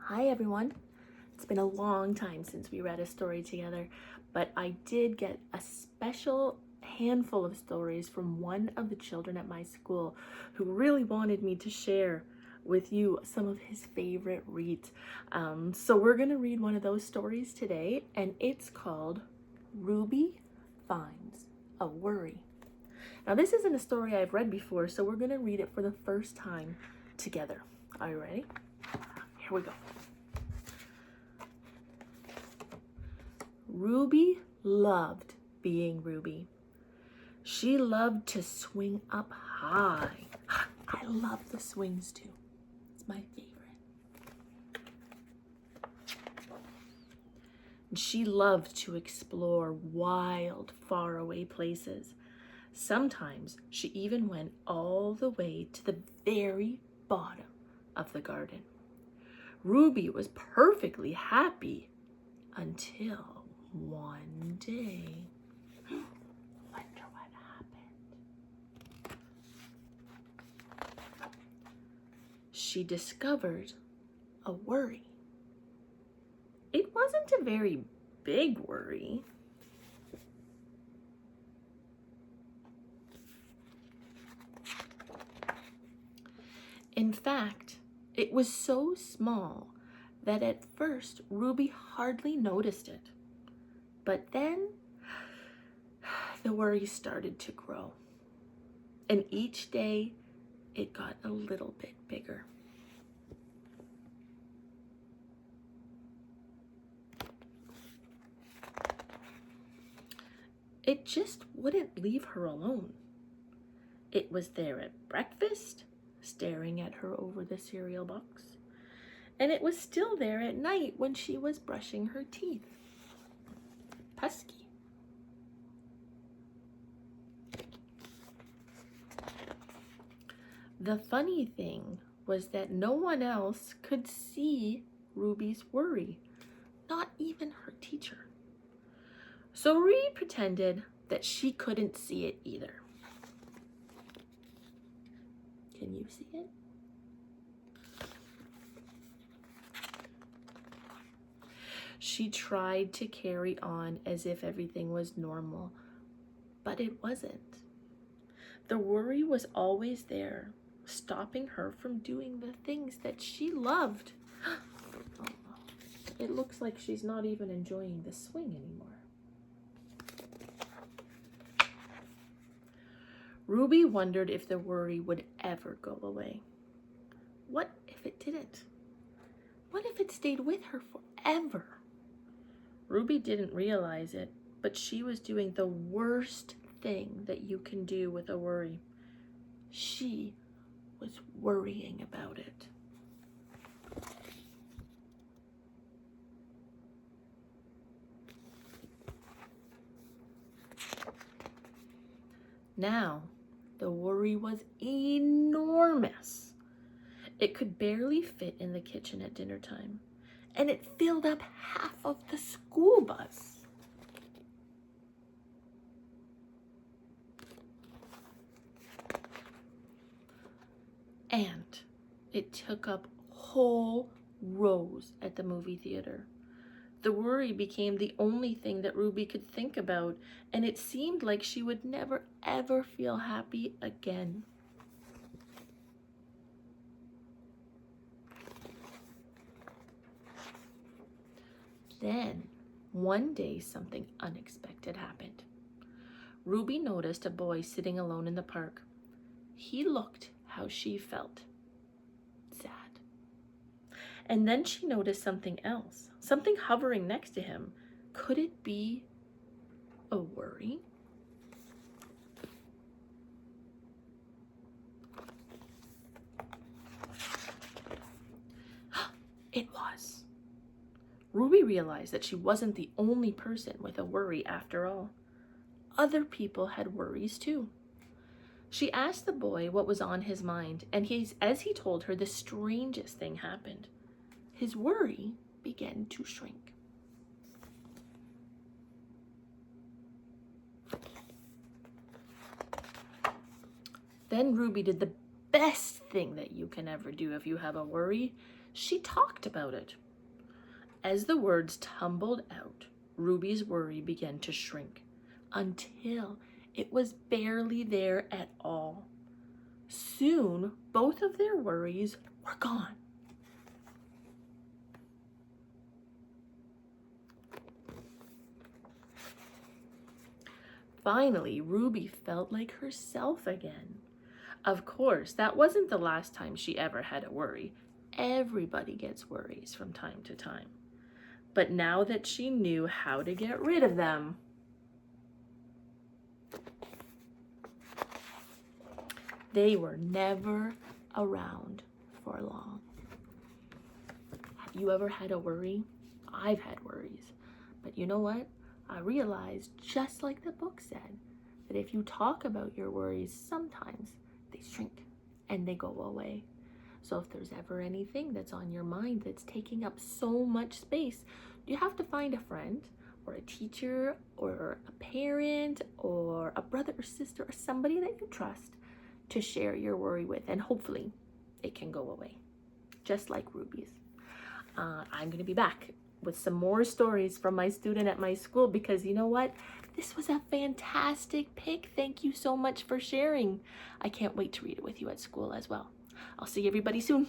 Hi everyone. It's been a long time since we read a story together, but I did get a special handful of stories from one of the children at my school who really wanted me to share with you some of his favorite reads. So we're going to read one of those stories today, and it's called Ruby Finds a Worry. Now, this isn't a story I've read before, so we're going to read it for the first time together. Are you ready? Here we go. Ruby loved being Ruby. She loved to swing up high. I love the swings too. It's my favorite. And she loved to explore wild, faraway places. Sometimes she even went all the way to the very bottom of the garden. Ruby was perfectly happy until one day. Wonder what happened. She discovered a worry. It wasn't a very big worry. In fact, it was so small that at first Ruby hardly noticed it. But then the worry started to grow. And each day it got a little bit bigger. It just wouldn't leave her alone. It was there at breakfast, staring at her over the cereal box. And it was still there at night when she was brushing her teeth. Pesky. The funny thing was that no one else could see Ruby's worry, not even her teacher. So Ruby pretended that she couldn't see it either. Can you see it? She tried to carry on as if everything was normal, but it wasn't. The worry was always there, stopping her from doing the things that she loved. Oh, it looks like she's not even enjoying the swing anymore. Ruby wondered if the worry would ever go away. What if it didn't? What if it stayed with her forever? Ruby didn't realize it, but she was doing the worst thing that you can do with a worry. She was worrying about it. Now, the worry was enormous. It could barely fit in the kitchen at dinner time, and it filled up half of the school bus. And it took up whole rows at the movie theater. The worry became the only thing that Ruby could think about, and it seemed like she would never ever feel happy again. Then, one day, something unexpected happened. Ruby noticed a boy sitting alone in the park. He looked how she felt. Sad. And then she noticed something else, something hovering next to him. Could it be a worry? It was. Ruby realized that she wasn't the only person with a worry after all. Other people had worries too. She asked the boy what was on his mind, and as he told her, the strangest thing happened. His worry began to shrink. Then Ruby did the best thing that you can ever do if you have a worry. she talked about it. As the words tumbled out, Ruby's worry began to shrink until it was barely there at all. Soon, both of their worries were gone. Finally, Ruby felt like herself again. Of course, that wasn't the last time she ever had a worry. Everybody gets worries from time to time. But now that she knew how to get rid of them, they were never around for long. Have you ever had a worry? I've had worries. But you know what? I realized, just like the book said, that if you talk about your worries, sometimes they shrink and they go away. So if there's ever anything that's on your mind that's taking up so much space, you have to find a friend or a teacher or a parent or a brother or sister or somebody that you trust to share your worry with, and hopefully it can go away, just like Ruby's. I'm going to be back with some more stories from my student at my school, because you know what? This was a fantastic pick. Thank you so much for sharing. I can't wait to read it with you at school as well. I'll see everybody soon.